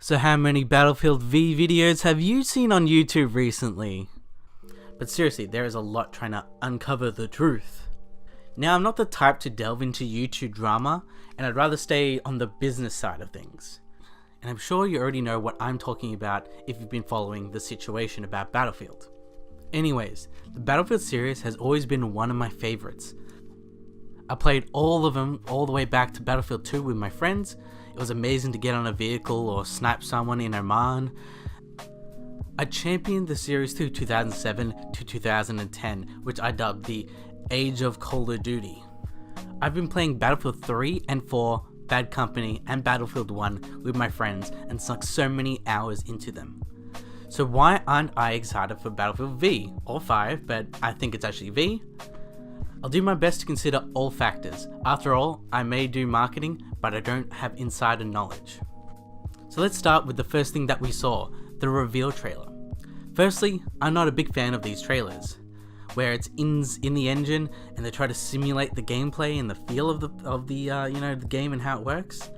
So how many Battlefield V videos have you seen on YouTube recently? But seriously, there is a lot trying to uncover the truth. Now, I'm not the type to delve into YouTube drama, and I'd rather stay on the business side of things. And I'm sure you already know what I'm talking about if you've been following the situation about Battlefield. Anyways, the Battlefield series has always been one of my favorites. I played all of them all the way back to Battlefield 2 with my friends. It was amazing to get on a vehicle or snipe someone in Oman. I championed the series through 2007 to 2010, which I dubbed the Age of Call of Duty. I've been playing Battlefield 3 and 4, Bad Company, and Battlefield 1 with my friends and sunk so many hours into them. So why aren't I excited for Battlefield V or 5, but I think it's actually V? I'll do my best to consider all factors. After all, I may do marketing, but I don't have insider knowledge. So let's start with the first thing that we saw, the reveal trailer. Firstly, I'm not a big fan of these trailers, where it's in the engine and they try to simulate the gameplay and the feel of the game and how it works.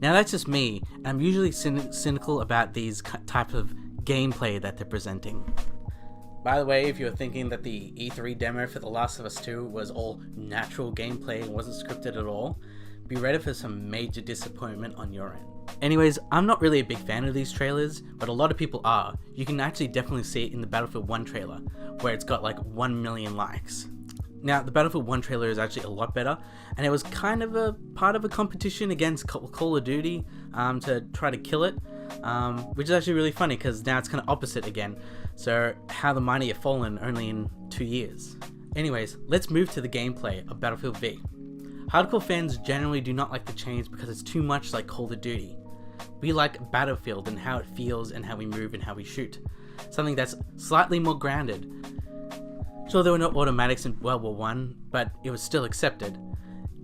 Now that's just me, and I'm usually cynical about these types of gameplay that they're presenting. By the way, if you're thinking that the E3 demo for The Last of Us 2 was all natural gameplay and wasn't scripted at all, be ready for some major disappointment on your end. Anyways, I'm not really a big fan of these trailers, but a lot of people are. You can actually definitely see it in the Battlefield 1 trailer, where it's got like 1 million likes. Now, the Battlefield 1 trailer is actually a lot better, and it was kind of a part of a competition against Call of Duty to try to kill it, which is actually really funny because now it's kind of opposite again. So how the mighty have fallen only in 2 years. Anyways, let's move to the gameplay of Battlefield V. Hardcore fans generally do not like the change because it's too much like Call of Duty. We like Battlefield and how it feels and how we move and how we shoot. Something that's slightly more grounded. Sure, there were no automatics in World War I, but it was still accepted.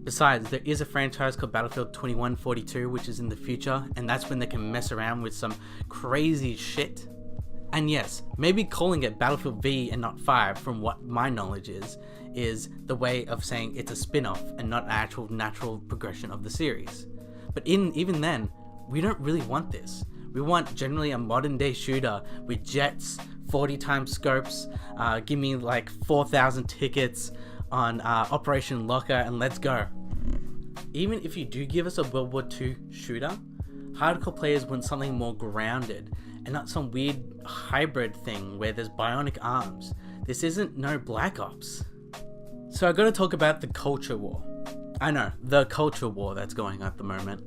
Besides, there is a franchise called Battlefield 2142, which is in the future, and that's when they can mess around with some crazy shit. And yes, maybe calling it Battlefield V and not 5, from what my knowledge is the way of saying it's a spin-off and not an actual natural progression of the series. But even then, we don't really want this. We want generally a modern day shooter with jets, 40 times scopes, give me like 4,000 tickets on Operation Locker, and let's go. Even if you do give us a World War II shooter, hardcore players want something more grounded and not some weird hybrid thing where there's bionic arms. This isn't no Black Ops. So I gotta talk about the culture war. I know, the culture war that's going on at the moment.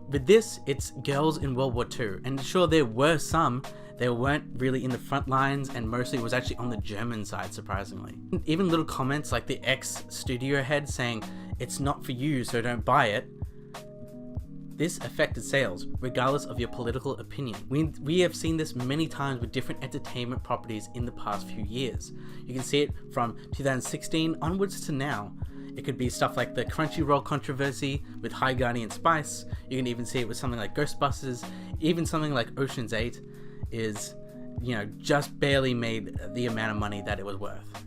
With this, it's girls in World War II, and sure, there were some. They weren't really in the front lines, and mostly it was actually on the German side, surprisingly. Even little comments like the ex-studio head saying, "It's not for you, so don't buy it." This affected sales, regardless of your political opinion. We have seen this many times with different entertainment properties in the past few years. You can see it from 2016 onwards to now. It could be stuff like the Crunchyroll controversy with High Guardian Spice. You can even see it with something like Ghostbusters. Even something like Ocean's 8 is, just barely made the amount of money that it was worth.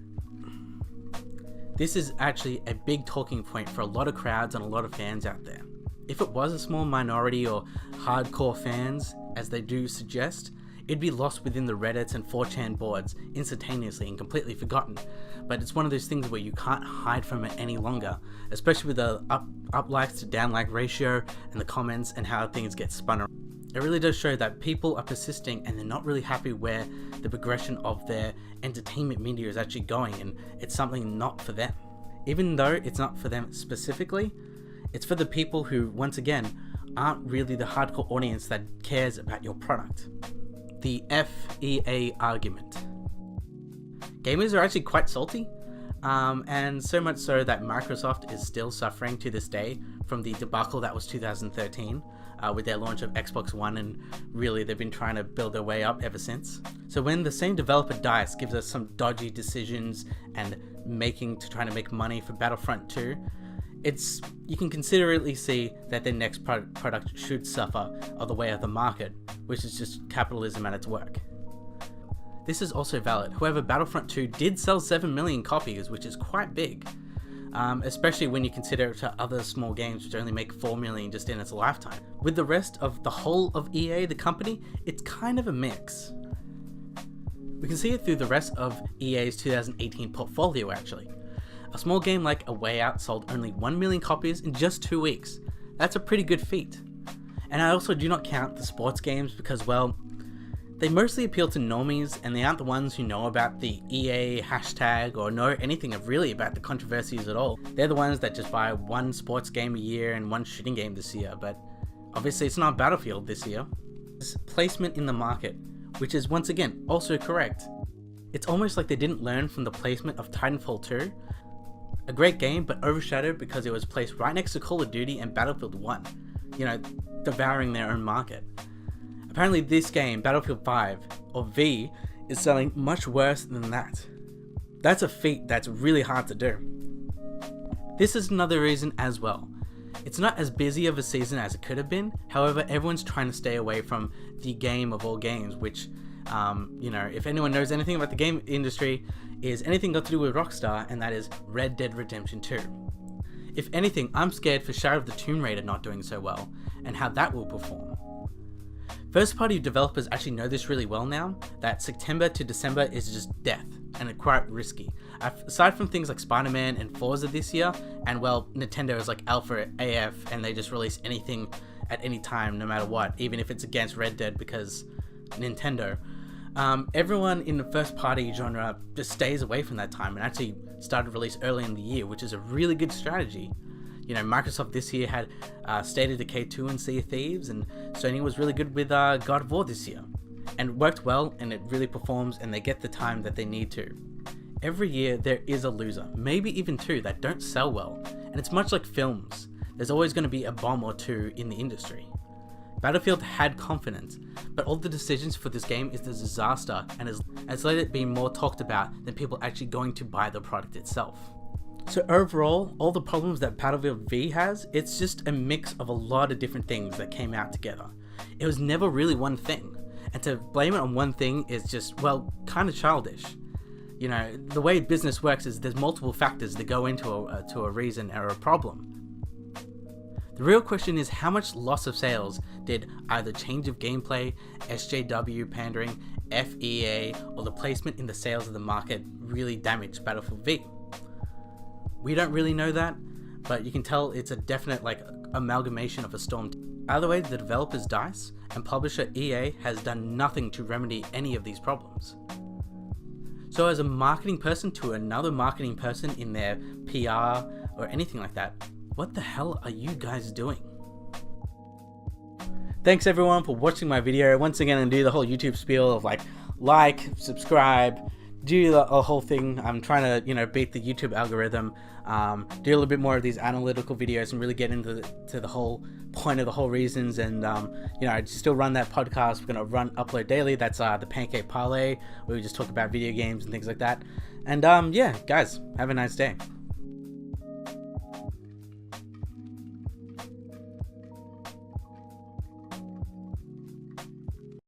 This is actually a big talking point for a lot of crowds and a lot of fans out there. If it was a small minority or hardcore fans, as they do suggest, it'd be lost within the Reddits and 4chan boards instantaneously and completely forgotten. But it's one of those things where you can't hide from it any longer, especially with the up likes to down like ratio and the comments and how things get spun around. It really does show that people are persisting and they're not really happy where the progression of their entertainment media is actually going, and it's something not for them. Even though it's not for them specifically, it's for the people who, once again, aren't really the hardcore audience that cares about your product. The FEA argument. Gamers are actually quite salty, and so much so that Microsoft is still suffering to this day from the debacle that was 2013 with their launch of Xbox One, and really they've been trying to build their way up ever since. So when the same developer DICE gives us some dodgy decisions and trying to make money for Battlefront 2, you can considerately see that their next product should suffer of the way of the market, which is just capitalism at its work. This is also valid. However, Battlefront 2 did sell 7 million copies, which is quite big. especially when you consider it to other small games which only make 4 million just in its lifetime. With the rest of the whole of EA, the company, it's kind of a mix. We can see it through the rest of EA's 2018 portfolio actually. A small game like A Way Out sold only 1 million copies in just 2 weeks. That's a pretty good feat. And I also do not count the sports games because, well, they mostly appeal to normies and they aren't the ones who know about the EA hashtag or know anything really about the controversies at all. They're the ones that just buy one sports game a year and one shooting game this year, but obviously it's not Battlefield this year. It's placement in the market, which is once again also correct. It's almost like they didn't learn from the placement of Titanfall 2. A great game, but overshadowed because it was placed right next to Call of Duty and Battlefield 1, you know, devouring their own market. Apparently this game, Battlefield 5, or V, is selling much worse than that. That's a feat that's really hard to do. This is another reason as well. It's not as busy of a season as it could have been, however everyone's trying to stay away from the game of all games, which, you know, if anyone knows anything about the game industry, is anything got to do with Rockstar, and that is Red Dead Redemption 2. If anything, I'm scared for Shadow of the Tomb Raider not doing so well, and how that will perform. First party developers actually know this really well now, that September to December is just death, and it's quite risky. Aside from things like Spider-Man and Forza this year, and well, Nintendo is like alpha AF and they just release anything at any time no matter what, even if it's against Red Dead because Nintendo. Everyone in the first party genre just stays away from that time and actually started release early in the year, which is a really good strategy. You know, Microsoft this year had State of Decay 2 and Sea of Thieves, and Sony was really good with God of War this year. And it worked well, and it really performs, and they get the time that they need to. Every year there is a loser, maybe even two, that don't sell well, and it's much like films. There's always going to be a bomb or two in the industry. Battlefield had confidence, but all the decisions for this game is a disaster and has let it be more talked about than people actually going to buy the product itself. So overall, all the problems that Battlefield V has, it's just a mix of a lot of different things that came out together. It was never really one thing, and to blame it on one thing is just, well, kind of childish. You know, the way business works is there's multiple factors that go into a reason or a problem. The real question is how much loss of sales did either change of gameplay, SJW pandering, FEA, or the placement in the sales of the market really damage Battlefield V? We don't really know that, but you can tell it's a definite amalgamation of a storm. Either way, the developers DICE and publisher EA has done nothing to remedy any of these problems. So as a marketing person to another marketing person in their PR or anything like that, what the hell are you guys doing? Thanks everyone for watching my video. Once again, I'm gonna do the whole YouTube spiel of like, subscribe, do the whole thing. I'm trying to, you know, beat the YouTube algorithm, do a little bit more of these analytical videos and really get into the whole point of the whole reasons. And you know, I still run that podcast. We're gonna upload daily. That's the Pancake Parlay, where we just talk about video games and things like that. And yeah, guys, have a nice day.